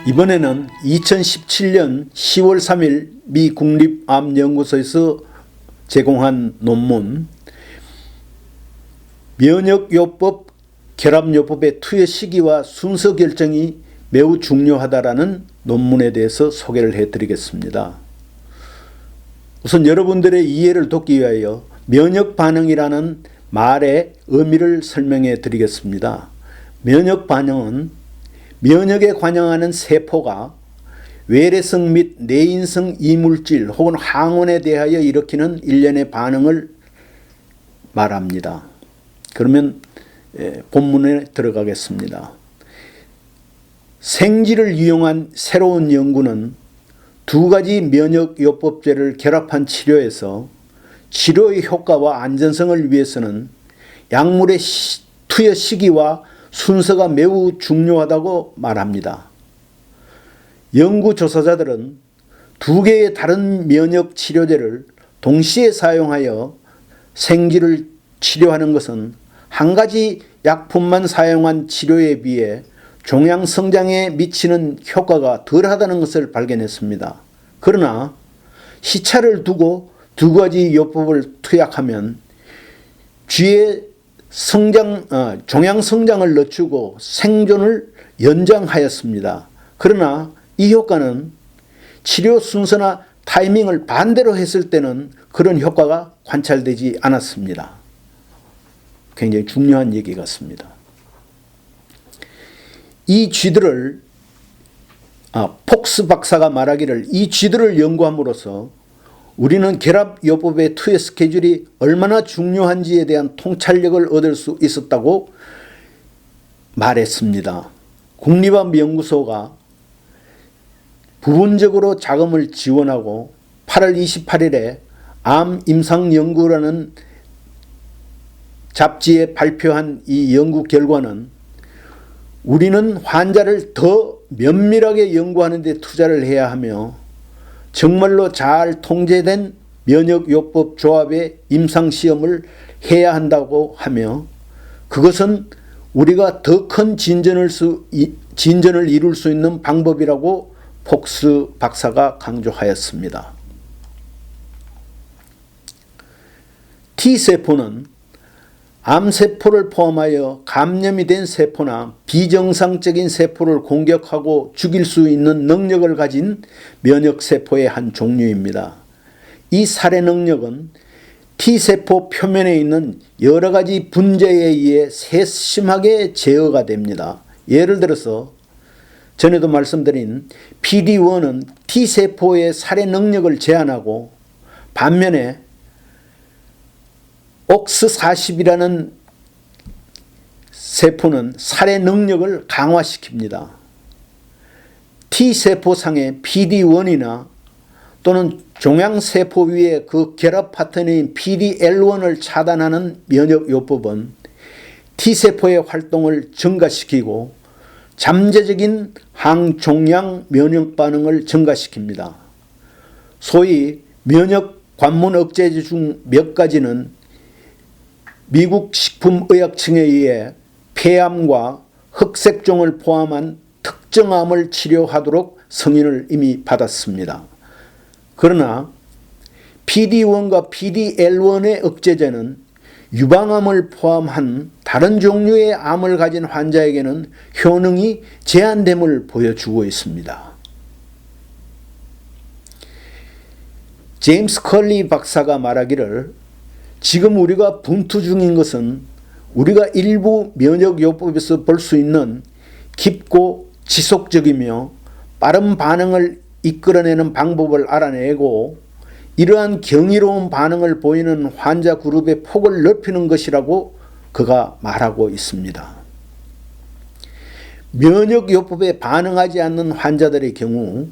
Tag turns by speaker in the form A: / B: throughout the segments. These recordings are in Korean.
A: 이번에는 2017년 10월 3일 미 국립암연구소에서 제공한 논문 면역요법, 결합요법의 투여 시기와 순서 결정이 매우 중요하다라는 논문에 대해서 소개를 해드리겠습니다. 우선 여러분들의 이해를 돕기 위하여 면역반응이라는 말의 의미를 설명해 드리겠습니다. 면역반응은 면역에 관여하는 세포가 외래성 및 내인성 이물질 혹은 항원에 대하여 일으키는 일련의 반응을 말합니다. 그러면 본문에 들어가겠습니다. 생지를 이용한 새로운 연구는 두 가지 면역요법제를 결합한 치료에서 치료의 효과와 안전성을 위해서는 약물의 투여 시기와 순서가 매우 중요하다고 말합니다. 연구 조사자들은 두 개의 다른 면역 치료제를 동시에 사용하여 생쥐를 치료하는 것은 한 가지 약품만 사용한 치료에 비해 종양 성장에 미치는 효과가 덜하다는 것을 발견했습니다. 그러나 시차를 두고 두 가지 요법을 투약하면 쥐의 종양 성장을 늦추고 생존을 연장하였습니다. 그러나 이 효과는 치료 순서나 타이밍을 반대로 했을 때는 그런 효과가 관찰되지 않았습니다. 굉장히 중요한 얘기 같습니다. 이 쥐들을 폭스 박사가 말하기를 이 쥐들을 연구함으로써 우리는 결합요법의 투여 스케줄이 얼마나 중요한지에 대한 통찰력을 얻을 수 있었다고 말했습니다. 국립암연구소가 부분적으로 자금을 지원하고 8월 28일에 암임상연구라는 잡지에 발표한 이 연구 결과는 우리는 환자를 더 면밀하게 연구하는 데 투자를 해야 하며 정말로 잘 통제된 면역요법 조합의 임상시험을 해야 한다고 하며 그것은 우리가 더 큰 진전을 이룰 수 있는 방법이라고 폭스 박사가 강조하였습니다. T세포는 암세포를 포함하여 감염이 된 세포나 비정상적인 세포를 공격하고 죽일 수 있는 능력을 가진 면역세포의 한 종류입니다. 이 살해 능력은 T세포 표면에 있는 여러 가지 분자에 의해 세심하게 제어가 됩니다. 예를 들어서 전에도 말씀드린 PD-1은 T세포의 살해 능력을 제한하고 반면에 OX40이라는 세포는 살해 능력을 강화시킵니다. T세포상의 PD-1이나 또는 종양세포 위에 그 결합 파트너인 PD-L1을 차단하는 면역요법은 T세포의 활동을 증가시키고 잠재적인 항종양 면역반응을 증가시킵니다. 소위 면역 관문 억제제 중 몇 가지는 미국 식품의약청에 의해 폐암과 흑색종을 포함한 특정암을 치료하도록 승인을 이미 받았습니다. 그러나 PD-1과 PD-L1의 억제제는 유방암을 포함한 다른 종류의 암을 가진 환자에게는 효능이 제한됨을 보여주고 있습니다. 제임스 컬리 박사가 말하기를 지금 우리가 분투 중인 것은 우리가 일부 면역요법에서 볼 수 있는 깊고 지속적이며 빠른 반응을 이끌어내는 방법을 알아내고 이러한 경이로운 반응을 보이는 환자 그룹의 폭을 넓히는 것이라고 그가 말하고 있습니다. 면역요법에 반응하지 않는 환자들의 경우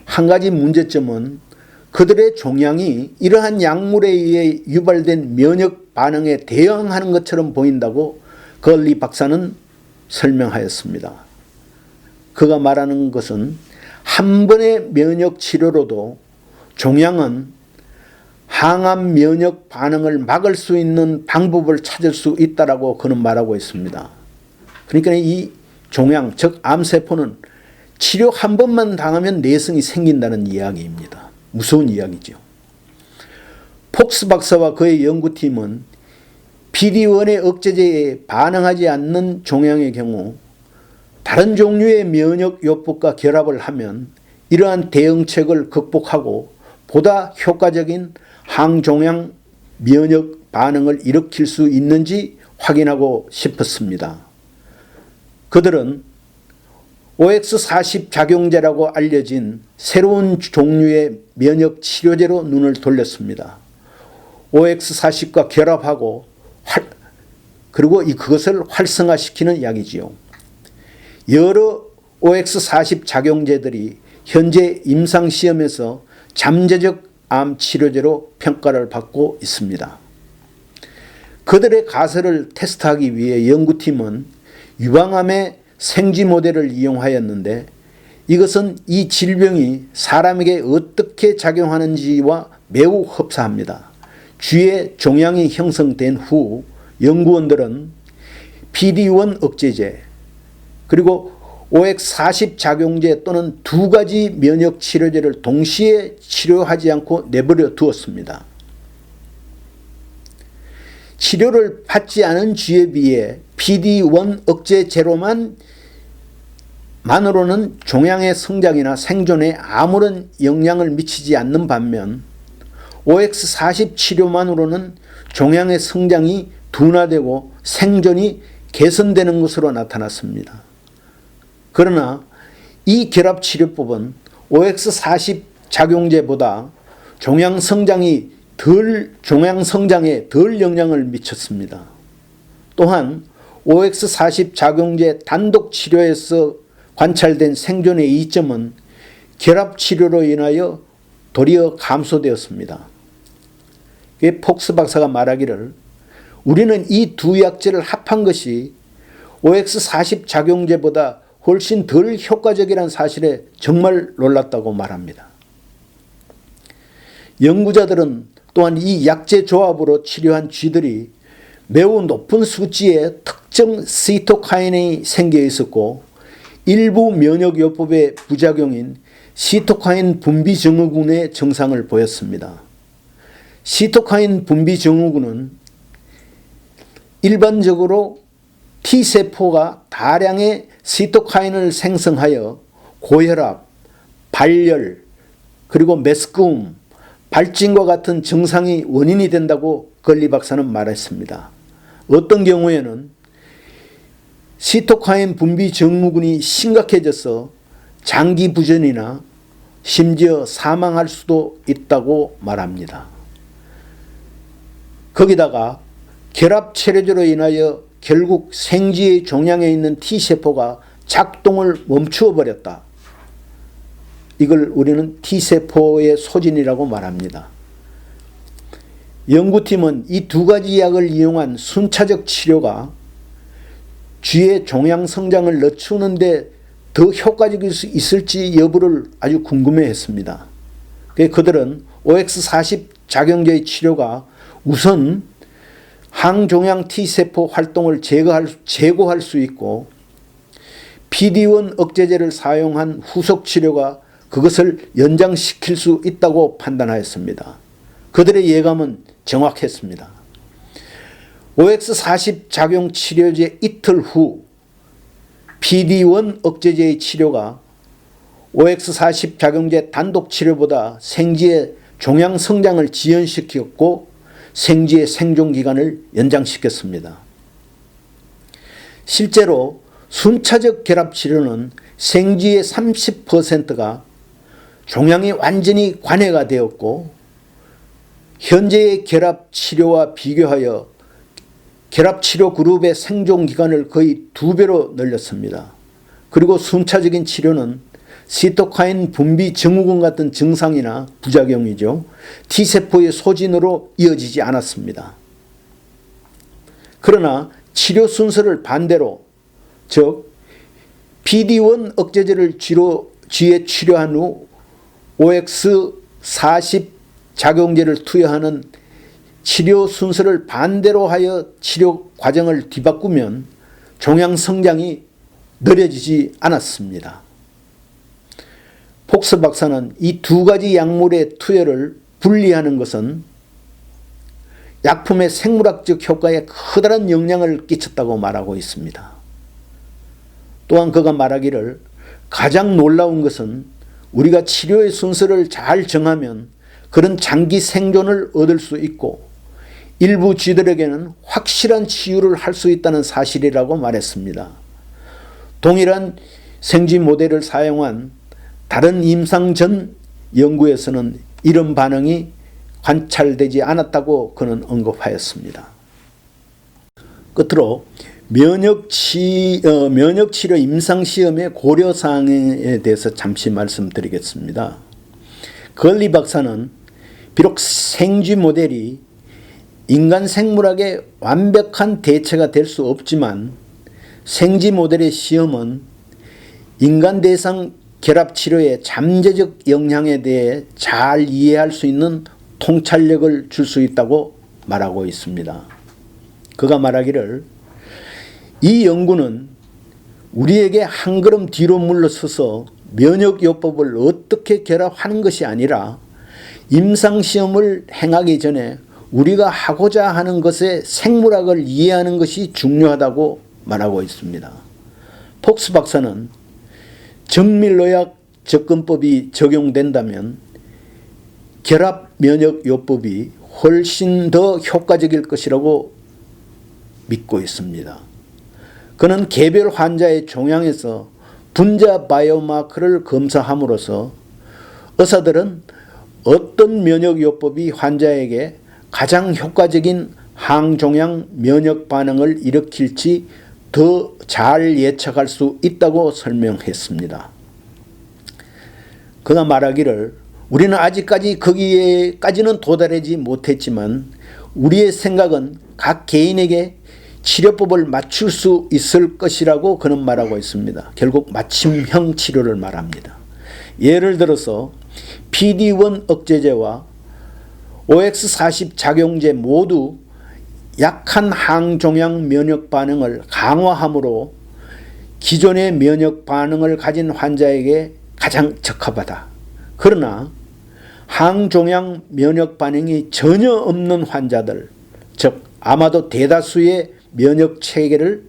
A: 한 가지 문제점은 그들의 종양이 이러한 약물에 의해 유발된 면역 반응에 대응하는 것처럼 보인다고 걸리 박사는 설명하였습니다. 그가 말하는 것은 한 번의 면역 치료로도 종양은 항암 면역 반응을 막을 수 있는 방법을 찾을 수 있다라고 그는 말하고 있습니다. 그러니까 이 종양, 즉 암세포는 치료 한 번만 당하면 내성이 생긴다는 이야기입니다. 무서운 이야기죠. 폭스 박사와 그의 연구팀은 PD-1의 억제제에 반응하지 않는 종양의 경우 다른 종류의 면역요법과 결합을 하면 이러한 대응책을 극복하고 보다 효과적인 항종양 면역 반응을 일으킬 수 있는지 확인하고 싶었습니다. 그들은 OX40 작용제라고 알려진 새로운 종류의 면역 치료제로 눈을 돌렸습니다. OX40과 결합하고 그리고 그것을 활성화시키는 약이지요. 여러 OX40 작용제들이 현재 임상시험에서 잠재적 암 치료제로 평가를 받고 있습니다. 그들의 가설을 테스트하기 위해 연구팀은 유방암의 생쥐 모델을 이용하였는데 이것은 이 질병이 사람에게 어떻게 작용하는지와 매우 흡사합니다. 쥐의 종양이 형성된 후 연구원들은 PD-1 억제제 그리고 OX40 작용제 또는 두 가지 면역 치료제를 동시에 치료하지 않고 내버려 두었습니다. 치료를 받지 않은 쥐에 비해 PD-1 억제제로만으로는 종양의 성장이나 생존에 아무런 영향을 미치지 않는 반면 OX40 치료만으로는 종양의 성장이 둔화되고 생존이 개선되는 것으로 나타났습니다. 그러나 이 결합치료법은 OX40 작용제보다 종양 성장에 덜 영향을 미쳤습니다. 또한 OX40 작용제 단독 치료에서 관찰된 생존의 이점은 결합치료로 인하여 도리어 감소되었습니다. 폭스 박사가 말하기를 우리는 이 두 약제를 합한 것이 OX40 작용제보다 훨씬 덜 효과적이라는 사실에 정말 놀랐다고 말합니다. 연구자들은 또한 이 약제 조합으로 치료한 쥐들이 매우 높은 수치의 특정 시토카인이 생겨 있었고 일부 면역요법의 부작용인 시토카인 분비 증후군의 증상을 보였습니다. 시토카인 분비 증후군은 일반적으로 T세포가 다량의 시토카인을 생성하여 고혈압, 발열, 그리고 메스꺼움, 발진과 같은 증상이 원인이 된다고 걸리 박사는 말했습니다. 어떤 경우에는 시토카인 분비 증후군이 심각해져서 장기 부전이나 심지어 사망할 수도 있다고 말합니다. 거기다가 결합 체류제로 인하여 결국 생쥐의 종양에 있는 T세포가 작동을 멈추어 버렸다. 이걸 우리는 T세포의 소진이라고 말합니다. 연구팀은 이 두 가지 약을 이용한 순차적 치료가 쥐의 종양 성장을 늦추는 데 더 효과적일 수 있을지 여부를 아주 궁금해했습니다. 그들은 OX40 작용제의 치료가 우선 항종양 T세포 활동을 제고할 수 있고 PD-1 억제제를 사용한 후속 치료가 그것을 연장시킬 수 있다고 판단하였습니다. 그들의 예감은 정확했습니다. OX40 작용 치료제 이틀 후 PD-1 억제제의 치료가 OX40 작용제 단독 치료보다 생쥐의 종양 성장을 지연시켰고 생쥐의 생존 기간을 연장시켰습니다. 실제로 순차적 결합 치료는 생쥐의 30%가 종양이 완전히 관해가 되었고 현재의 결합 치료와 비교하여 결합 치료 그룹의 생존 기간을 거의 2배로 늘렸습니다. 그리고 순차적인 치료는 시토카인 분비 증후군 같은 증상이나 부작용이죠. T세포의 소진으로 이어지지 않았습니다. 그러나 치료 순서를 반대로 즉 PD-1 억제제를 쥐에 치료한 후 OX40 작용제를 투여하는 치료 순서를 반대로 하여 치료 과정을 뒤바꾸면 종양 성장이 느려지지 않았습니다. 폭스 박사는 이 두 가지 약물의 투여를 분리하는 것은 약품의 생물학적 효과에 커다란 영향을 끼쳤다고 말하고 있습니다. 또한 그가 말하기를 가장 놀라운 것은 우리가 치료의 순서를 잘 정하면 그런 장기 생존을 얻을 수 있고 일부 쥐들에게는 확실한 치유를 할 수 있다는 사실이라고 말했습니다. 동일한 생쥐 모델을 사용한 다른 임상 전 연구에서는 이런 반응이 관찰되지 않았다고 그는 언급하였습니다. 끝으로 면역치료 임상시험의 고려사항에 대해서 잠시 말씀드리겠습니다. 걸리 박사는 비록 생쥐 모델이 인간 생물학의 완벽한 대체가 될 수 없지만 생쥐 모델의 시험은 인간 대상 결합치료의 잠재적 영향에 대해 잘 이해할 수 있는 통찰력을 줄 수 있다고 말하고 있습니다. 그가 말하기를 이 연구는 우리에게 한 걸음 뒤로 물러서서 면역요법을 어떻게 결합하는 것이 아니라 임상시험을 행하기 전에 우리가 하고자 하는 것의 생물학을 이해하는 것이 중요하다고 말하고 있습니다. 폭스 박사는 정밀의학 접근법이 적용된다면 결합면역요법이 훨씬 더 효과적일 것이라고 믿고 있습니다. 그는 개별 환자의 종양에서 분자 바이오마커를 검사함으로써 의사들은 어떤 면역요법이 환자에게 가장 효과적인 항종양 면역 반응을 일으킬지 더 잘 예측할 수 있다고 설명했습니다. 그가 말하기를 우리는 아직까지 거기에까지는 도달하지 못했지만 우리의 생각은 각 개인에게 치료법을 맞출 수 있을 것이라고 그는 말하고 있습니다. 결국 맞춤형 치료를 말합니다. 예를 들어서 PD-1 억제제와 OX40 작용제 모두 약한 항종양 면역 반응을 강화함으로 기존의 면역 반응을 가진 환자에게 가장 적합하다. 그러나 항종양 면역 반응이 전혀 없는 환자들, 즉 아마도 대다수의 면역 체계를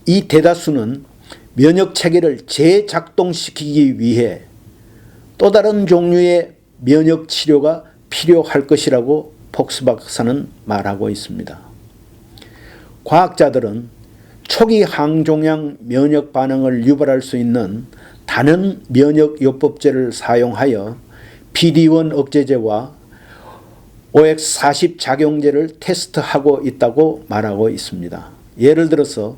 A: 이 대다수는 면역 체계를 재작동시키기 위해 또 다른 종류의 면역 치료가 필요할 것이라고 폭스 박사는 말하고 있습니다. 과학자들은 초기 항종양 면역 반응을 유발할 수 있는 다른 면역요법제를 사용하여 PD-1 억제제와 OX40 작용제를 테스트하고 있다고 말하고 있습니다. 예를 들어서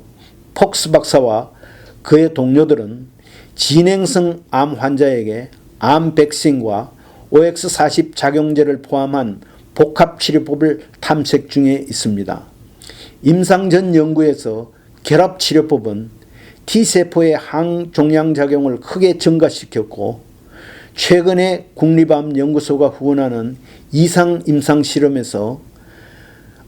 A: 폭스 박사와 그의 동료들은 진행성 암 환자에게 암 백신과 OX40 작용제를 포함한 복합치료법을 탐색 중에 있습니다. 임상전 연구에서 결합치료법은 T세포의 항종양작용을 크게 증가시켰고 최근에 국립암연구소가 후원하는 이상 임상실험에서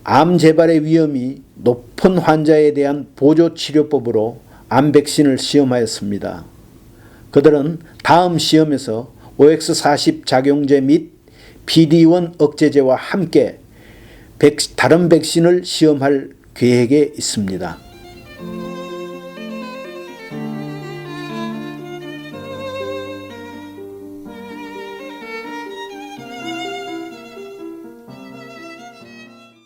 A: 암 재발의 위험이 높은 환자에 대한 보조치료법으로 암 백신을 시험하였습니다. 그들은 다음 시험에서 OX40 작용제 및 PD-1 억제제와 함께 다른 백신을 시험할 계획에 있습니다.